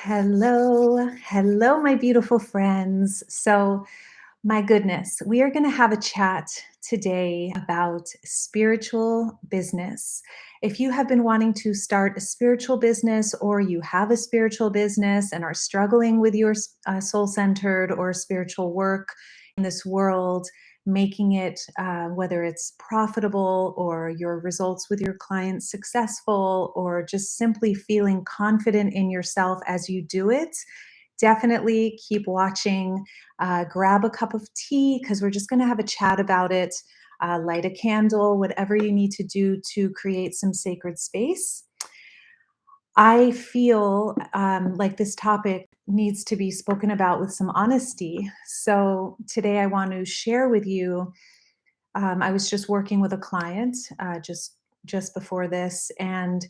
Hello, my beautiful friends. So, my goodness, we are going to have a chat today about spiritual business. If you have been wanting to start a spiritual business or you have a spiritual business and are struggling with your soul centered or spiritual work in this world, making it, whether it's profitable or your results with your clients successful, or just simply feeling confident in yourself as you do it, definitely keep watching. Grab a cup of tea because we're just going to have a chat about it. Light a candle, whatever you need to do to create some sacred space. I feel like this topic needs to be spoken about with some honesty. So today I want to share with you. I was just working with a client just before this, and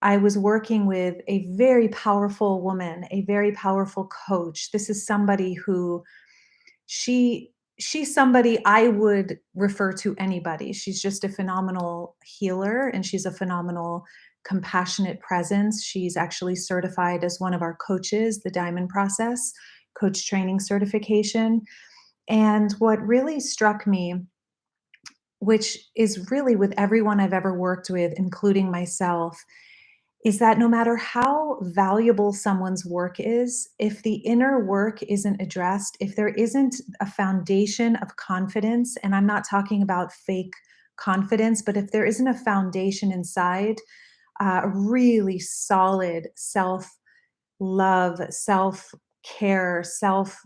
I was working with a very powerful woman, a very powerful coach. This is somebody who she's somebody I would refer to anybody. She's just a phenomenal healer and she's a phenomenal compassionate presence. She's actually certified as one of our coaches, the Diamond Process coach training certification. And what really struck me, which is really with everyone I've ever worked with, including myself, is that no matter how valuable someone's work is, if the inner work isn't addressed, if there isn't a foundation of confidence, and I'm not talking about fake confidence, but if there isn't a foundation inside, a really solid self love, self care, self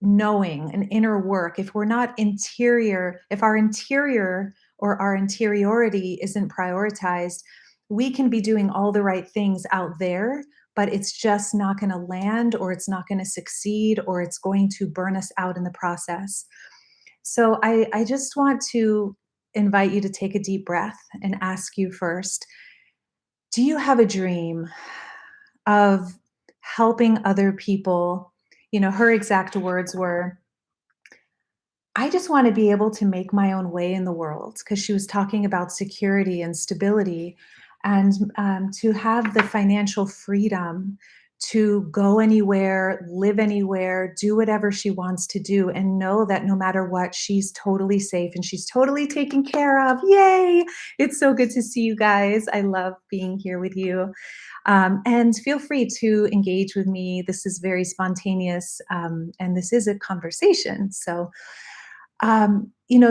knowing, an inner work, if we're not interior, if our interior or our interiority isn't prioritized, we can be doing all the right things out there, but it's just not going to land, or it's not going to succeed, or it's going to burn us out in the process. So I just want to invite you to take a deep breath and ask you first, do you have a dream of helping other people? Her exact words were, I just want to be able to make my own way in the world, because she was talking about security and stability, and to have the financial freedom to go anywhere, live anywhere, do whatever she wants to do, and know that no matter what, she's totally safe and she's totally taken care of. Yay! It's so good to see you guys. I love being here with you. And feel free to engage with me. This is very spontaneous, and this is a conversation. So,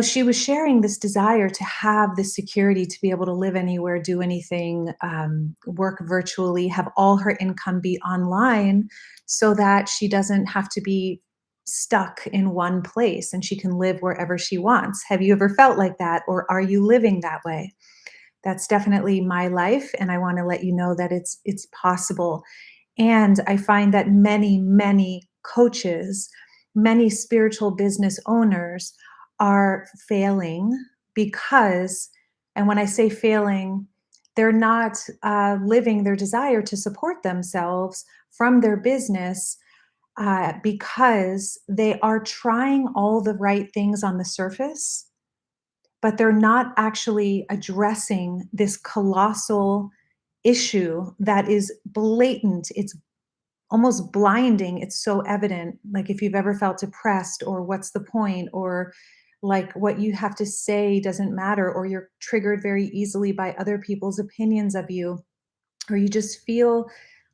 she was sharing this desire to have the security to be able to live anywhere, do anything, work virtually, have all her income be online so that she doesn't have to be stuck in one place and she can live wherever she wants. Have you ever felt like that, or are you living that way? That's definitely my life, and I want to let you know that it's possible. And I find that many coaches, many spiritual business owners are failing because, and when I say failing, they're not living their desire to support themselves from their business, because they are trying all the right things on the surface, but they're not actually addressing this colossal issue that is blatant. It's almost blinding. It's so evident. Like, if you've ever felt depressed, or what's the point, or like what you have to say doesn't matter, or you're triggered very easily by other people's opinions of you, or you just feel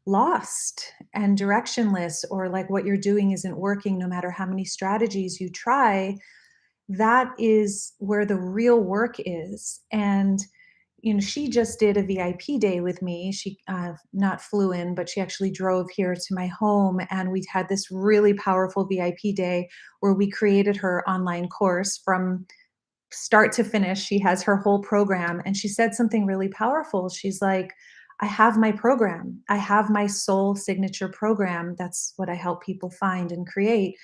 lost and directionless, or like what you're doing isn't working no matter how many strategies you try, that is where the real work is. And she just did a VIP day with me. She not flew in, but she actually drove here to my home, and we had this really powerful VIP day where we created her online course from start to finish. She has her whole program, and she said something really powerful. She's like, I have my program. I have my soul signature program. That's what I help people find and create.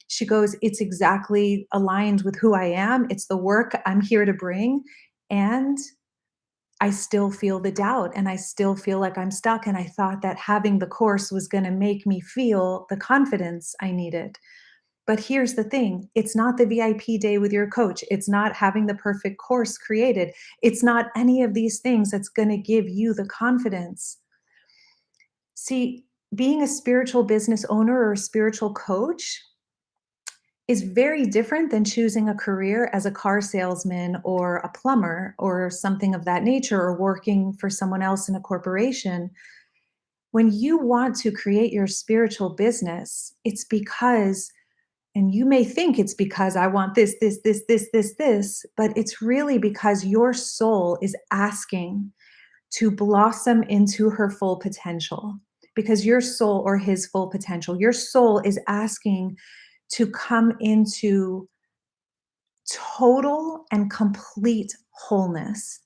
She goes, it's exactly aligned with who I am. It's the work I'm here to bring. And I still feel the doubt, and I still feel like I'm stuck. And I thought that having the course was going to make me feel the confidence I needed. But here's the thing, it's not the VIP day with your coach. It's not having the perfect course created. It's not any of these things that's going to give you the confidence. See, being a spiritual business owner or a spiritual coach is very different than choosing a career as a car salesman or a plumber or something of that nature, or working for someone else in a corporation. When you want to create your spiritual business, it's because, and you may think it's because I want this, but it's really because your soul is asking to blossom into her full potential. Because your soul, or his full potential, your soul is asking to come into total and complete wholeness.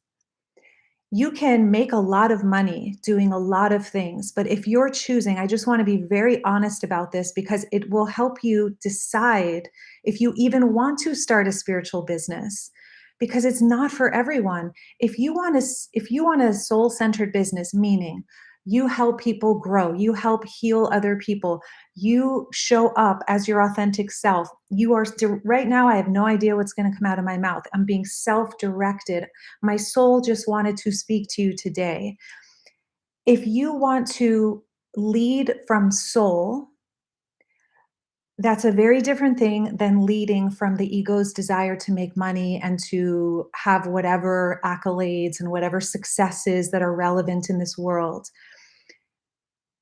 You can make a lot of money doing a lot of things, but if you're choosing, I just want to be very honest about this because it will help you decide if you even want to start a spiritual business, because it's not for everyone. If you want a soul-centered business, meaning you help people grow, you help heal other people, you show up as your authentic self. Right now I have no idea what's going to come out of my mouth. I'm being self-directed. My soul just wanted to speak to you today. If you want to lead from soul, that's a very different thing than leading from the ego's desire to make money and to have whatever accolades and whatever successes that are relevant in this world.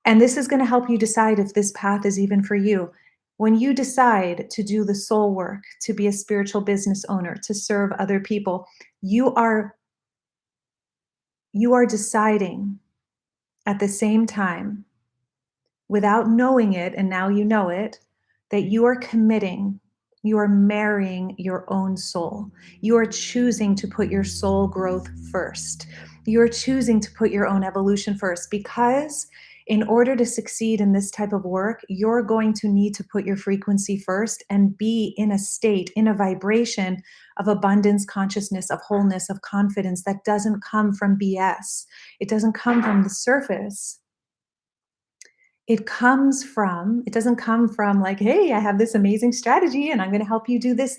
And this is going to help you decide if this path is even for you. When you decide to do the soul work, to be a spiritual business owner, to serve other people, you are deciding at the same time, without knowing it, and now you know it, that you are committing, you are marrying your own soul. You are choosing to put your soul growth first. You are choosing to put your own evolution first, because in order to succeed in this type of work, you're going to need to put your frequency first and be in a state, in a vibration of abundance, consciousness, of wholeness, of confidence that doesn't come from BS. It doesn't come from the surface. It doesn't come from like, hey, I have this amazing strategy and I'm going to help you do this,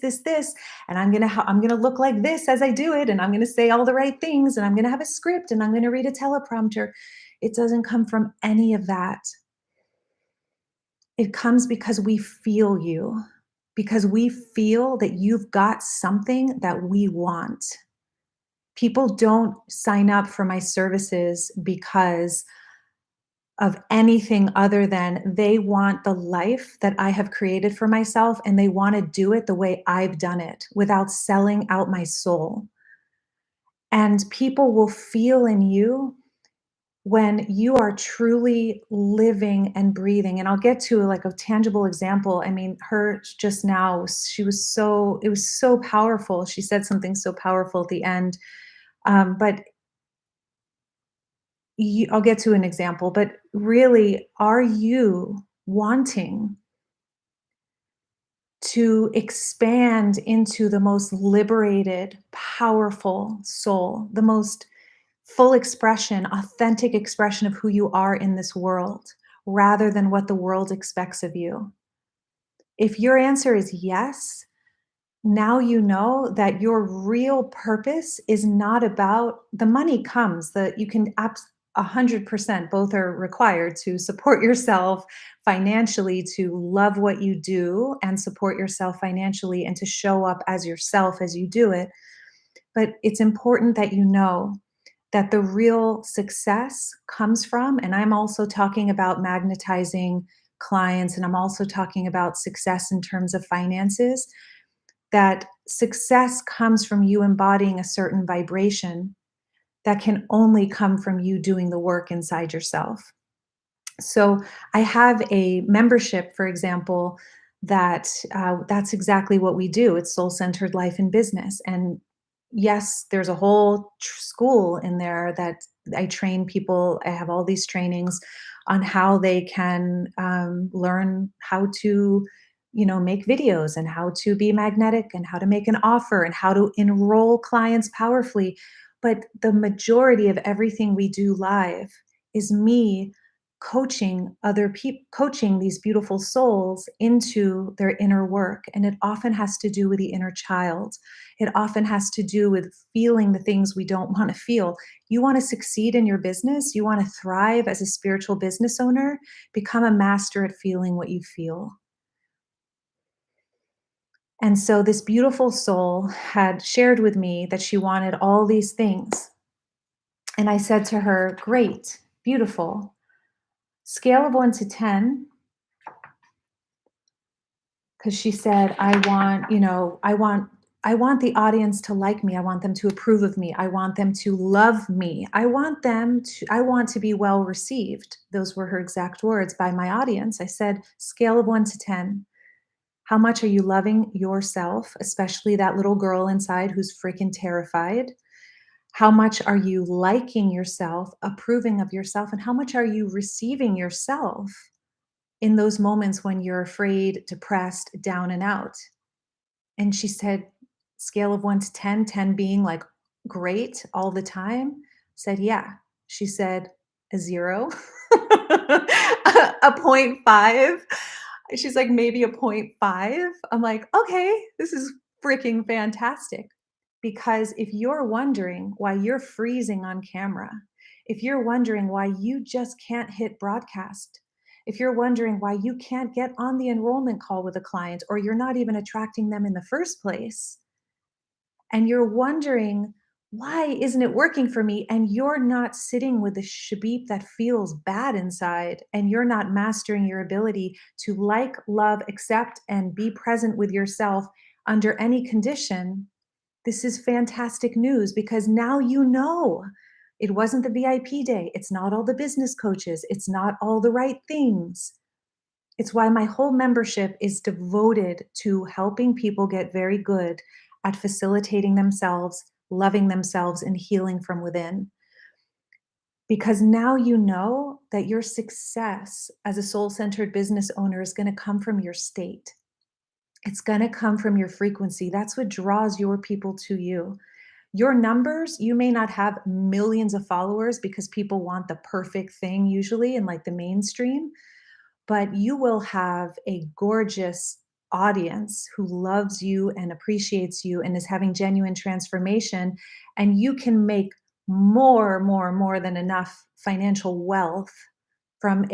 and I'm going to look like this as I do it, and I'm going to say all the right things, and I'm going to have a script, and I'm going to read a teleprompter. It doesn't come from any of that. It comes because we feel you, because we feel that you've got something that we want. People don't sign up for my services because of anything other than they want the life that I have created for myself, and they want to do it the way I've done it without selling out my soul. And people will feel in you when you are truly living and breathing. And I'll get to like a tangible example. I mean, her just now, it was so powerful. She said something so powerful at the end. But I'll get to an example, but really, are you wanting to expand into the most liberated, powerful soul, the most full expression, authentic expression of who you are in this world, rather than what the world expects of you? If your answer is yes, now you know that your real purpose is not about the money. Comes that you can 100%, both are required to support yourself financially, to love what you do and support yourself financially, and to show up as yourself as you do it. But it's important that you know that the real success comes from, and I'm also talking about magnetizing clients, and I'm also talking about success in terms of finances, that success comes from you embodying a certain vibration that can only come from you doing the work inside yourself. So I have a membership, for example, that's exactly what we do. It's soul-centered life and business. And yes, there's a whole school in there that I train people. I have all these trainings on how they can learn how to, make videos, and how to be magnetic, and how to make an offer, and how to enroll clients powerfully. But the majority of everything we do live is me coaching these beautiful souls into their inner work. And it often has to do with the inner child. It often has to do with feeling the things we don't want to feel. You want to succeed in your business, you want to thrive as a spiritual business owner, become a master at feeling what you feel. And so this beautiful soul had shared with me that she wanted all these things. And I said to her, "Great, beautiful. Scale of 1 to 10." Because she said, "I want, I want the audience to like me. I want them to approve of me. I want them to love me. I want to be well received." Those were her exact words, by my audience. I said, "Scale of 1 to 10. How much are you loving yourself, especially that little girl inside who's freaking terrified? How much are you liking yourself, approving of yourself, and how much are you receiving yourself in those moments when you're afraid, depressed, down and out?" And she said, scale of 1 to 10, 10 being like great all the time. Said, "Yeah." She said, "A 0, a point 0.5. She's like, "Maybe a point 0.5." I'm like, "Okay, this is freaking fantastic." Because if you're wondering why you're freezing on camera, if you're wondering why you just can't hit broadcast, if you're wondering why you can't get on the enrollment call with a client or you're not even attracting them in the first place, and you're wondering, why isn't it working for me? And you're not sitting with the shabib that feels bad inside, and you're not mastering your ability to like, love, accept, and be present with yourself under any condition. This is fantastic news because now you know it wasn't the VIP day. It's not all the business coaches. It's not all the right things. It's why my whole membership is devoted to helping people get very good at facilitating themselves, loving themselves, and healing from within. Because now you know that your success as a soul centered business owner is going to come from your state. It's going to come from your frequency. That's what draws your people to you. Your numbers, you may not have millions of followers because people want the perfect thing usually in like the mainstream, but you will have a gorgeous audience who loves you and appreciates you and is having genuine transformation. And you can make more than enough financial wealth from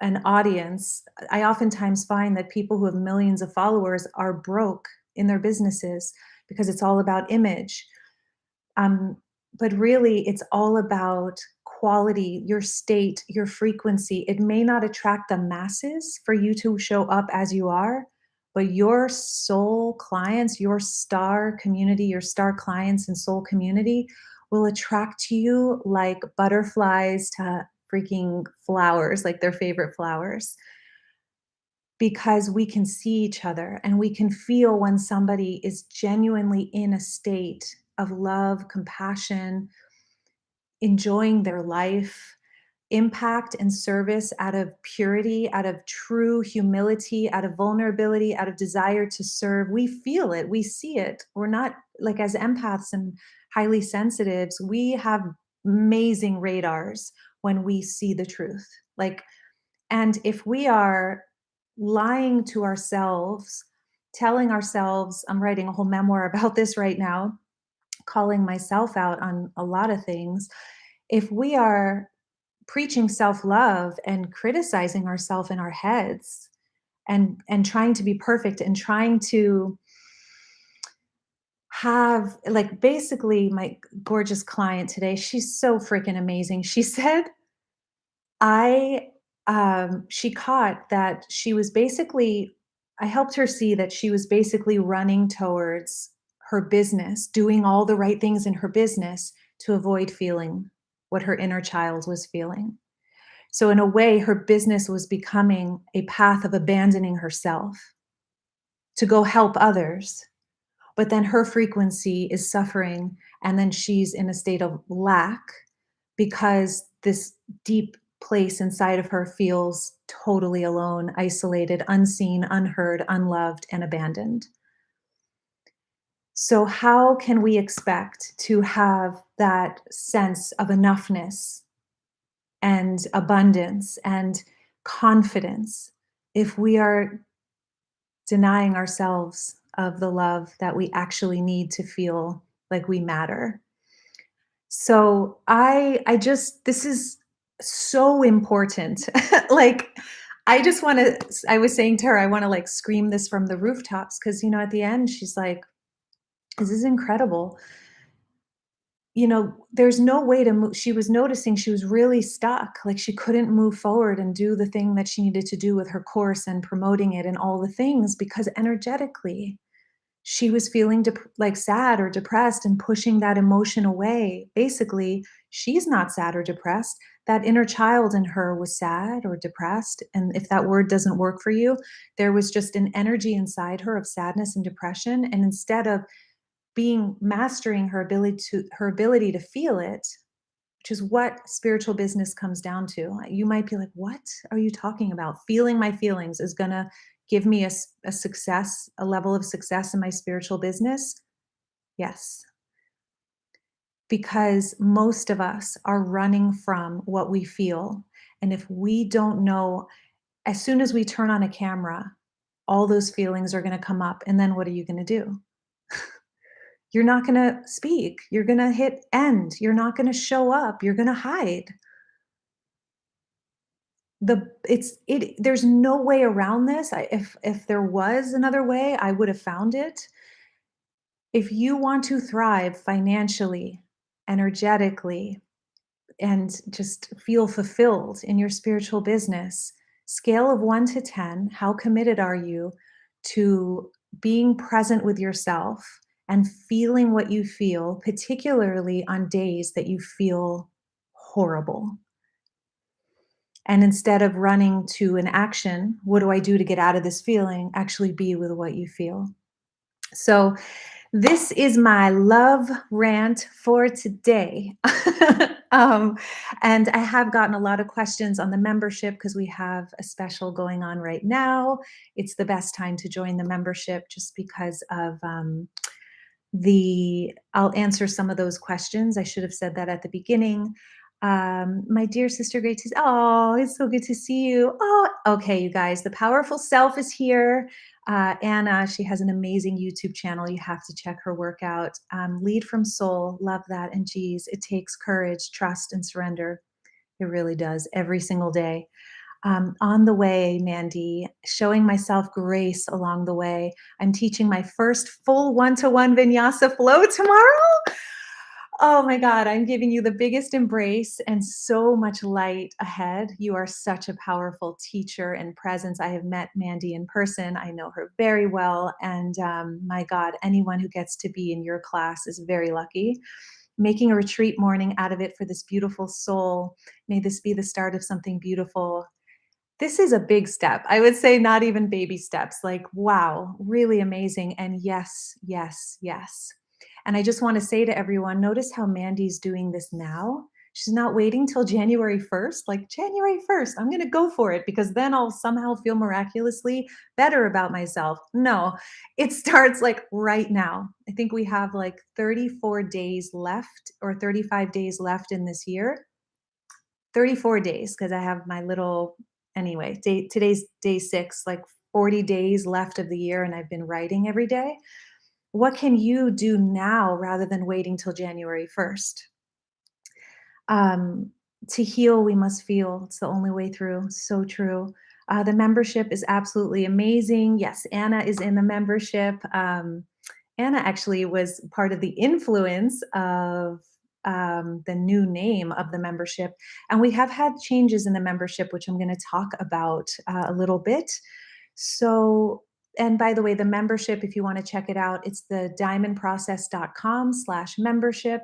an audience. I oftentimes find that people who have millions of followers are broke in their businesses because it's all about image. Um, but really, it's all about quality, your state, your frequency. It may not attract the masses for you to show up as you are, but your soul clients, your star community, your star clients and soul community will attract to you like butterflies to freaking flowers, like their favorite flowers, because we can see each other and we can feel when somebody is genuinely in a state of love, compassion, enjoying their life, impact and service out of purity, out of true humility, out of vulnerability, out of desire to serve. We feel it, we see it. We're not like, as empaths and highly sensitives, we have amazing radars when we see the truth. Like, and if we are lying to ourselves, telling ourselves, I'm writing a whole memoir about this right now, calling myself out on a lot of things. If we are preaching self-love and criticizing ourselves in our heads and trying to be perfect and trying to have, like, basically, my gorgeous client today, she's so freaking amazing. She said, I she caught that she was basically, I helped her see that she was basically running towards her business, doing all the right things in her business to avoid feeling what her inner child was feeling. So in a way, her business was becoming a path of abandoning herself to go help others. But then her frequency is suffering, and then she's in a state of lack because this deep place inside of her feels totally alone, isolated, unseen, unheard, unloved, and abandoned. So, how can we expect to have that sense of enoughness and abundance and confidence if we are denying ourselves of the love that we actually need to feel like we matter. So I just this is so important. Like I just want to I was saying to her I want to like scream this from the rooftops cuz at the end she's like this is incredible. There's no way to move. She was noticing she was really stuck. Like she couldn't move forward and do the thing that she needed to do with her course and promoting it and all the things because energetically she was feeling like sad or depressed and pushing that emotion away. Basically, she's not sad or depressed. That inner child in her was sad or depressed. And if that word doesn't work for you, there was just an energy inside her of sadness and depression. And instead of being mastering her ability to feel it, which is what spiritual business comes down to. You might be like, "What are you talking about? Feeling my feelings is going to give me a success, a level of success in my spiritual business?" Yes, because most of us are running from what we feel. And if we don't know, as soon as we turn on a camera, all those feelings are going to come up. And then what are you going to do? You're not going to speak. You're going to hit end. You're not going to show up. You're going to hide. There's no way around this. If there was another way, I would have found it. If you want to thrive financially, energetically, and just feel fulfilled in your spiritual business, scale of 1 to 10, how committed are you to being present with yourself and feeling what you feel, particularly on days that you feel horrible? And instead of running to an action, what do I do to get out of this feeling? Actually be with what you feel. So, this is my love rant for today. um, and I have gotten a lot of questions on the membership because we have a special going on right now. It's the best time to join the membership just because of I'll answer some of those questions. I should have said that at the beginning. My dear sister, great to oh, it's so good to see you. Oh, okay, you guys, the powerful self is here. Anna, she has an amazing YouTube channel. You have to check her work out. Lead from Soul, love that. And geez, it takes courage, trust, and surrender. It really does every single day. On the way, Mandy, showing myself grace along the way. I'm teaching my first full one-to-one vinyasa flow tomorrow. Oh my God, I'm giving you the biggest embrace and so much light ahead. You are such a powerful teacher and presence. I have met Mandy in person. I know her very well. And my God, anyone who gets to be in your class is very lucky. Making a retreat morning out of it for this beautiful soul. May this be the start of something beautiful. This is a big step. I would say not even baby steps. Like, wow, really amazing. And yes, yes, yes. And I just want to say to everyone, notice how Mandy's doing this now. She's not waiting till January 1st. Like, January 1st, I'm going to go for it because then I'll somehow feel miraculously better about myself. No, it starts like right now. I think we have like 34 days left or 35 days left in this year. 34 days because I have my little anyway, today's day 6, like 40 days left of the year and I've been writing every day. What can you do now rather than waiting till January 1st? Um, to heal, we must feel. It's the only way through. So true. The membership is absolutely amazing. Yes, Anna is in the membership. Anna actually was part of the influence of the new name of the membership. And we have had changes in the membership, which I'm going to talk about a little bit. So, and by the way, the membership, if you want to check it out, it's the diamondprocess.com/membership.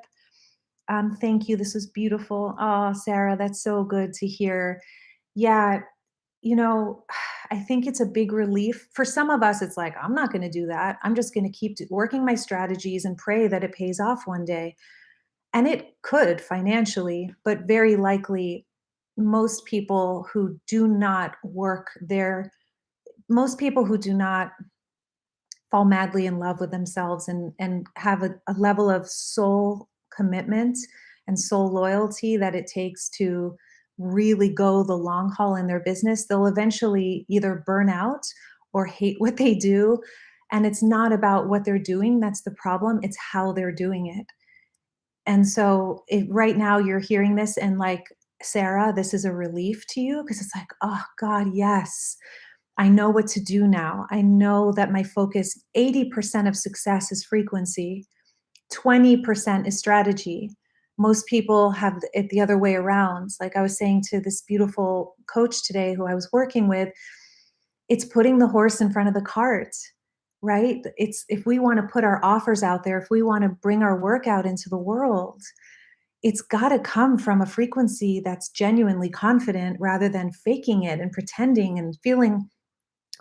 Thank you. This was beautiful. Oh, Sarah, that's so good to hear. Yeah, you know, I think it's a big relief. For some of us, it's like, I'm not going to do that. I'm just going to keep working my strategies and pray that it pays off one day. And it could financially, but very likely, most people who do not work their, most people who do not fall madly in love with themselves and have a level of soul commitment and soul loyalty that it takes to really go the long haul in their business, they'll eventually either burn out or hate what they do. And it's not about what they're doing that's the problem, it's how they're doing it. And so right now you're hearing this and like, Sarah, this is a relief to you because it's like, oh God, yes, I know what to do now. I know that my focus, 80% of success is frequency, 20% is strategy. Most people have it the other way around. Like I was saying to this beautiful coach today who I was working with, it's putting the horse in front of the cart, right? It's if we want to put our offers out there, if we want to bring our work out into the world, it's got to come from a frequency that's genuinely confident rather than faking it and pretending and feeling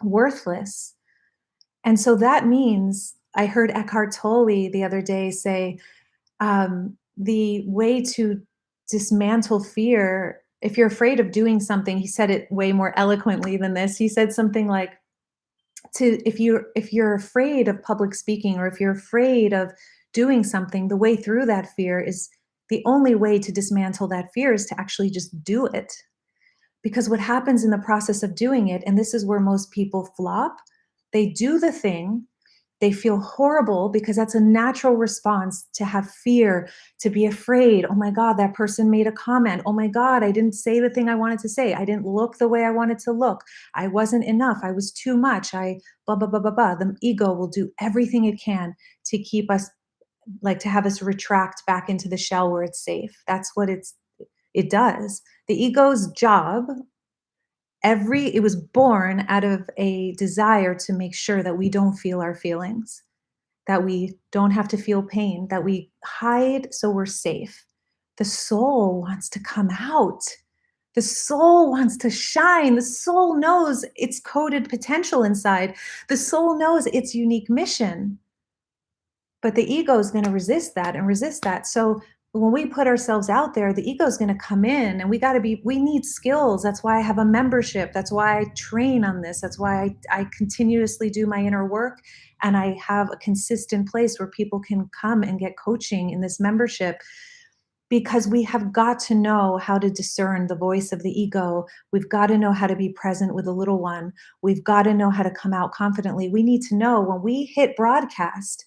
worthless. And so that means I heard Eckhart Tolle the other day say, the way to dismantle fear, if you're afraid of doing something, he said it way more eloquently than this. He said something like, to if you're afraid of public speaking or if you're afraid of doing something, the way through that fear is the only way to dismantle that fear is to actually just do it. Because what happens in the process of doing it, and this is where most people flop, they do the thing, they feel horrible because that's a natural response to have fear, to be afraid. Oh my God, that person made a comment. Oh my God, I didn't say the thing I wanted to say. I didn't look the way I wanted to look. I wasn't enough. I was too much. I blah, blah, blah, blah, blah. The ego will do everything it can to keep us, like to have us retract back into the shell where it's safe. That's what it does. The ego's job, it was born out of a desire to make sure that we don't feel our feelings, that we don't have to feel pain, that we hide so we're safe. The soul wants to come out. The soul wants to shine. The soul knows its coded potential inside. The soul knows its unique mission. But the ego is going to resist that and resist that. So when we put ourselves out there, the ego is going to come in and we need skills. That's why I have a membership. That's why I train on this. That's why I continuously do my inner work. And I have a consistent place where people can come and get coaching in this membership because we have got to know how to discern the voice of the ego. We've got to know how to be present with the little one. We've got to know how to come out confidently. We need to know when we hit broadcast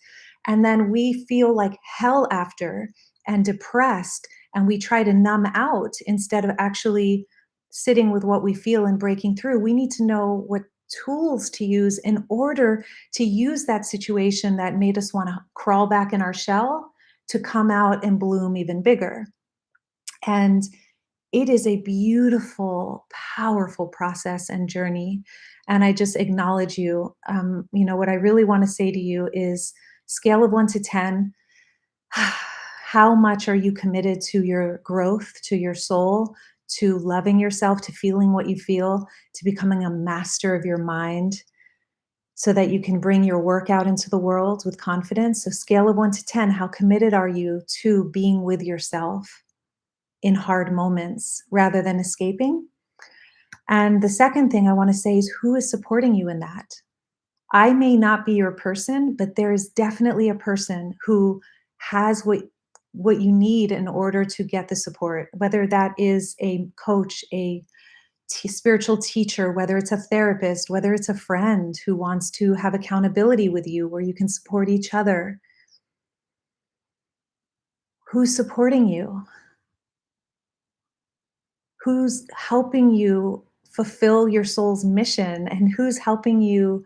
and then we feel like hell after and depressed and we try to numb out instead of actually sitting with what we feel and breaking through. We need to know what tools to use in order to use that situation that made us want to crawl back in our shell to come out and bloom even bigger. And it is a beautiful, powerful process and journey. And I just acknowledge you. What I really want to say to you is scale of 1 to 10. How much are you committed to your growth, to your soul, to loving yourself, to feeling what you feel, to becoming a master of your mind? So that you can bring your work out into the world with confidence. So, scale of 1 to 10, how committed are you to being with yourself in hard moments rather than escaping? And the second thing I want to say is who is supporting you in that? I may not be your person, but there is definitely a person who has what you need in order to get the support, whether that is a coach, a spiritual teacher, whether it's a therapist, whether it's a friend who wants to have accountability with you where you can support each other. Who's supporting you? Who's helping you fulfill your soul's mission? And who's helping you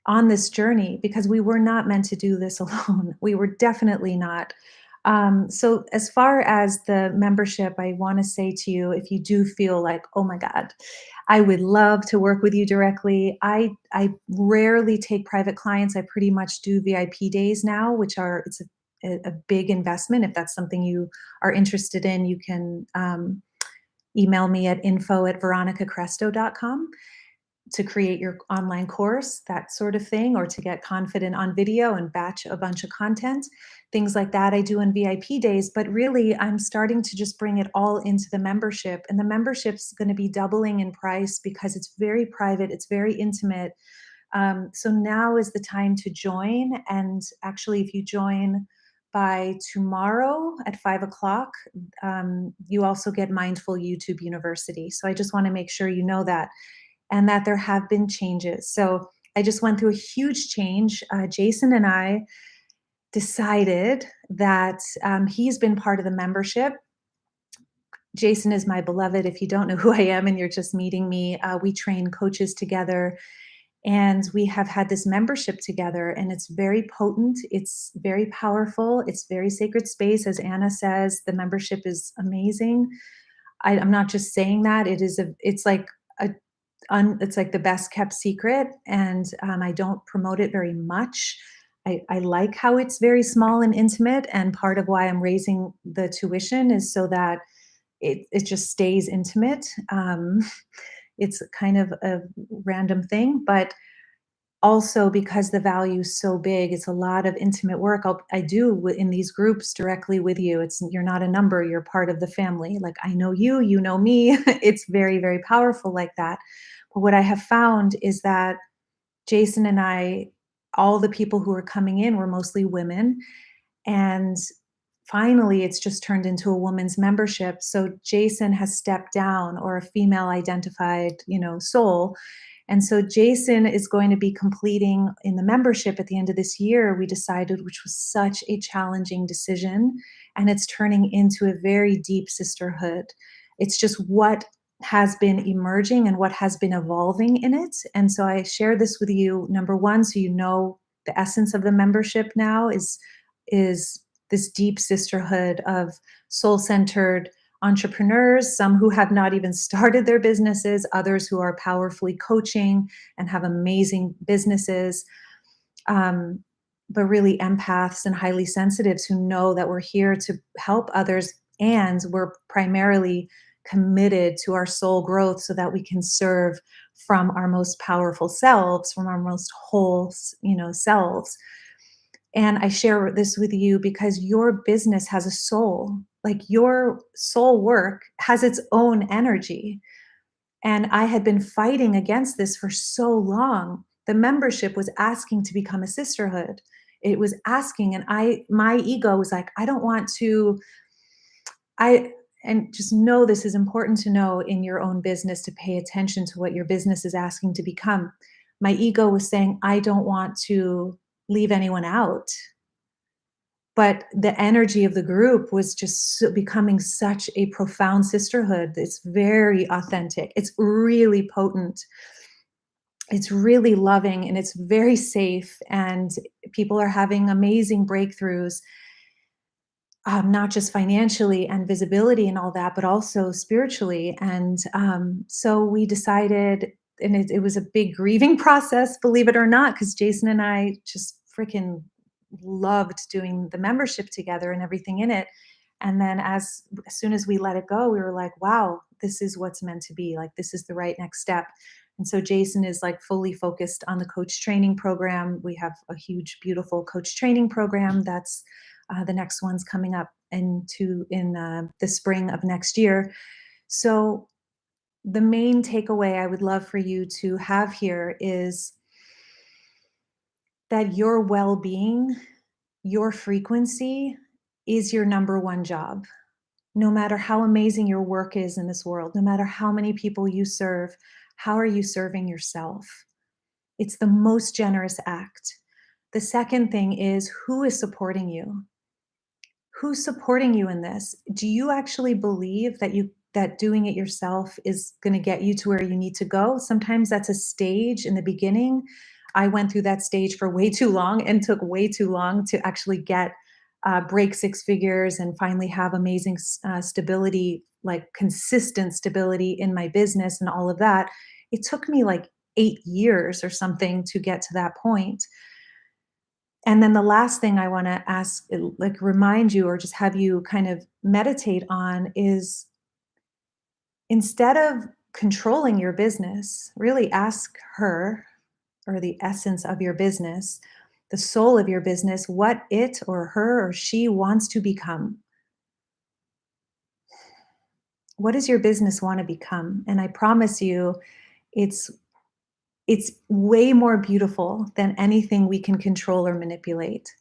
on this journey? Because we were not meant to do this alone. We were definitely not. So, as far as the membership, I want to say to you, if you do feel like, oh my God, I would love to work with you directly. I rarely take private clients. I pretty much do VIP days now, which are it's a big investment. If that's something you are interested in, you can email me at info@veronicacresto.com to create your online course, that sort of thing, or to get confident on video and batch a bunch of content, things like that I do in VIP days. But really, I'm starting to just bring it all into the membership. And the membership's going to be doubling in price because it's very private, it's very intimate. So now is the time to join. And actually, if you join by tomorrow at 5 o'clock, you also get Mindful YouTube University. So I just want to make sure you know that, and that there have been changes. So I just went through a huge change. Jason and I decided that he's been part of the membership. Jason is my beloved. If you don't know who I am and you're just meeting me, we train coaches together, and we have had this membership together, and it's very potent. It's very powerful. It's very sacred space. As Anna says, the membership is amazing. I'm not just saying that. It's like a, it's like the best kept secret, and I don't promote it very much. I like how it's very small and intimate, and part of why I'm raising the tuition is so that it just stays intimate. It's kind of a random thing, but also because the value is so big, it's a lot of intimate work I do in these groups directly with you. It's You're not a number, you're part of the family. Like, I know you, you know me. It's very, very powerful like that. But what I have found is that Jason and I, all the people who are coming in were mostly women, and finally it's just turned into a woman's membership. So Jason has stepped down, or a female identified, soul, and so Jason is going to be completing in the membership at the end of this year, we decided, which was such a challenging decision. And it's turning into a very deep sisterhood. It's just what has been emerging and what has been evolving in it. And so I share this with you, number one, so you know the essence of the membership now is this deep sisterhood of soul-centered entrepreneurs, some who have not even started their businesses, others who are powerfully coaching and have amazing businesses, um, but really empaths and highly sensitives who know that we're here to help others, and we're primarily committed to our soul growth so that we can serve from our most powerful selves, from our most whole, selves. And I share this with you because your business has a soul. Like, your soul work has its own energy. And I had been fighting against this for so long. The membership was asking to become a sisterhood. It was asking, and my ego was like, I don't want to, I, and just know this is important to know in your own business, to pay attention to what your business is asking to become. My ego was saying, I don't want to leave anyone out, but the energy of the group was just becoming such a profound sisterhood. It's very authentic. It's really potent. It's really loving, and it's very safe. And people are having amazing breakthroughs, not just financially and visibility and all that, but also spiritually. And so we decided, and it was a big grieving process, believe it or not, because Jason and I just freaking loved doing the membership together and everything in it. And then as soon as we let it go, we were like, wow, this is what's meant to be. Like, this is the right next step. And so Jason is like fully focused on the coach training program. We have a huge, beautiful coach training program that's the next one's coming up in the spring of next year. So the main takeaway I would love for you to have here is that your well-being, your frequency is your number one job. No matter how amazing your work is in this world, no matter how many people you serve, how are you serving yourself? It's the most generous act. The second thing is, who is supporting you? Who's supporting you in this? Do you actually believe that doing it yourself is going to get you to where you need to go? Sometimes that's a stage in the beginning. I went through that stage for way too long, and took way too long to actually break six figures and finally have amazing stability, like consistent stability in my business and all of that. It took me like 8 years or something to get to that point. And then the last thing I want to ask, like remind you, or just have you kind of meditate on, is instead of controlling your business, really ask her, or the essence of your business, the soul of your business, what it or her or she wants to become. What does your business want to become? And I promise you, it's it's way more beautiful than anything we can control or manipulate.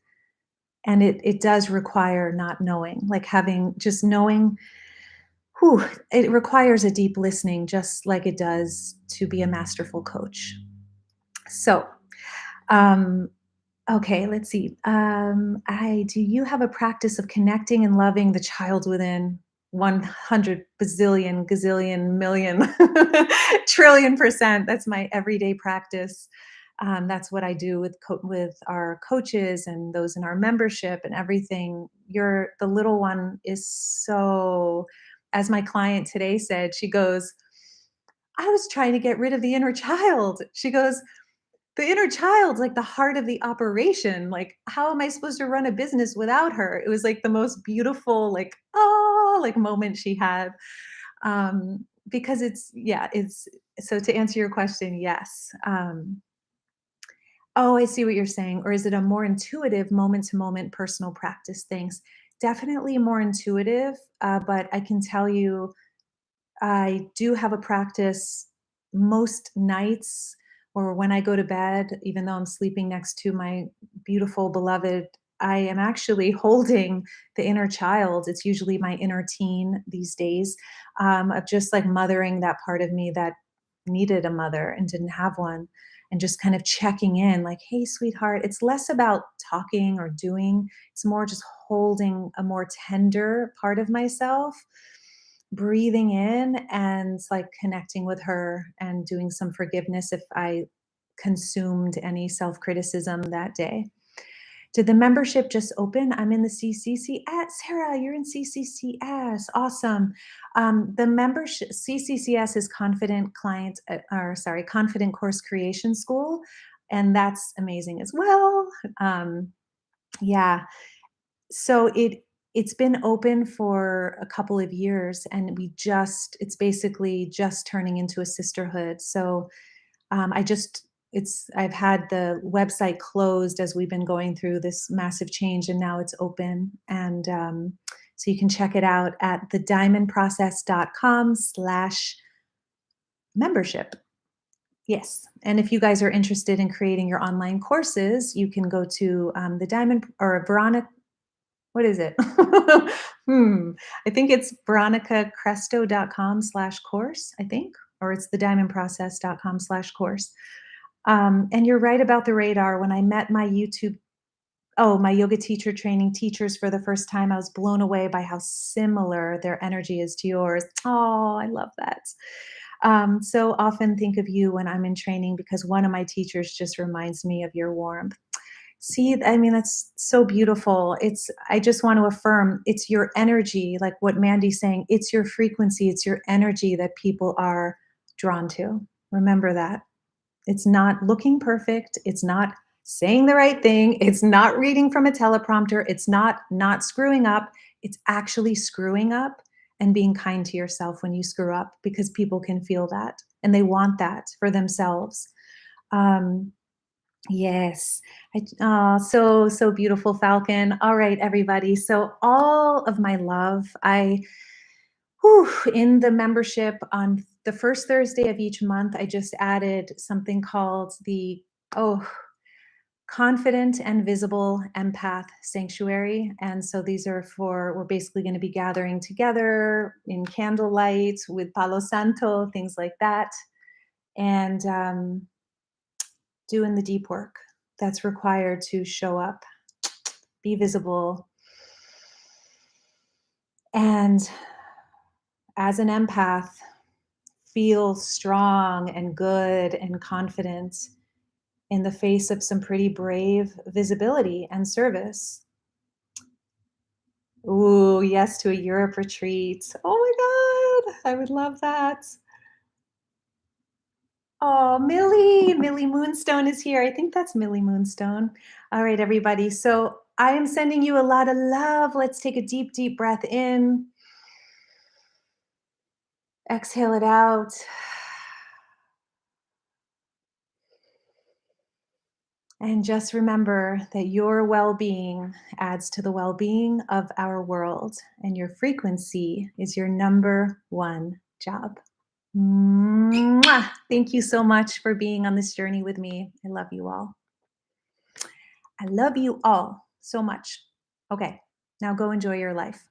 And it does require not knowing, like having just knowing. Whew, it requires a deep listening, just like it does to be a masterful coach. So, um, okay, let's see. I do you have a practice of connecting and loving the child within 100 bazillion, gazillion, million, trillion%? That's my everyday practice. That's what I do with our coaches and those in our membership and everything. The little one is so, as my client today said, she goes, I was trying to get rid of the inner child. She goes, the inner child's like the heart of the operation. Like, how am I supposed to run a business without her? It was like the most beautiful, like, oh, like moment she had. Because yeah, it's so to answer your question, yes. Oh, I see what you're saying. Or is it a more intuitive moment to moment personal practice things? Definitely more intuitive. But I can tell you, I do have a practice most nights or when I go to bed, even though I'm sleeping next to my beautiful beloved, I am actually holding the inner child. It's usually my inner teen these days, of just like mothering that part of me that needed a mother and didn't have one. And just kind of checking in, like, hey, sweetheart. It's less about talking or doing, it's more just holding a more tender part of myself, breathing in and like connecting with her and doing some forgiveness if I consumed any self criticism that day. Did the membership just open? I'm in the CCCS. Sarah, you're in CCCS. Awesome. The membership CCCS is Confident Client, or sorry, Confident Course Creation School, and that's amazing as well. Um, yeah, so it's been open for a couple of years, and it's basically just turning into a sisterhood. So I just it's I've had the website closed as we've been going through this massive change, and now it's open. And so you can check it out at thediamondprocess.com/membership. Yes. And if you guys are interested in creating your online courses, you can go to the Diamond or Veronica. What is it? Hmm. I think it's veronicacresto.com/course, I think, or it's thediamondprocess.com/course. And you're right about the radar. When I met my yoga teacher training teachers for the first time, I was blown away by how similar their energy is to yours. Oh, I love that. So often think of you when I'm in training because one of my teachers just reminds me of your warmth. See, I mean, that's so beautiful. I just want to affirm it's your energy, like what Mandy's saying, it's your frequency, it's your energy that people are drawn to. Remember that. It's not looking perfect. It's not saying the right thing. It's not reading from a teleprompter. It's not screwing up. It's actually screwing up and being kind to yourself when you screw up because people can feel that and they want that for themselves. Um, Yes. So beautiful, Falcon. All right, everybody. So all of my love, in the membership on the first Thursday of each month, I just added something called the oh confident and visible empath sanctuary. And so we're basically going to be gathering together in candlelight with Palo Santo, things like that. And doing the deep work that's required to show up, be visible, and as an empath, feel strong and good and confident in the face of some pretty brave visibility and service. Ooh, yes to a Europe retreat. Oh my God, I would love that. Oh, Millie Moonstone is here. I think that's Millie Moonstone. All right, everybody. So I am sending you a lot of love. Let's take a deep, deep breath in. Exhale it out. And just remember that your well being adds to the well being of our world, and your frequency is your number one job. Mwah! Thank you so much for being on this journey with me. I love you all. I love you all so much. Okay, now go enjoy your life.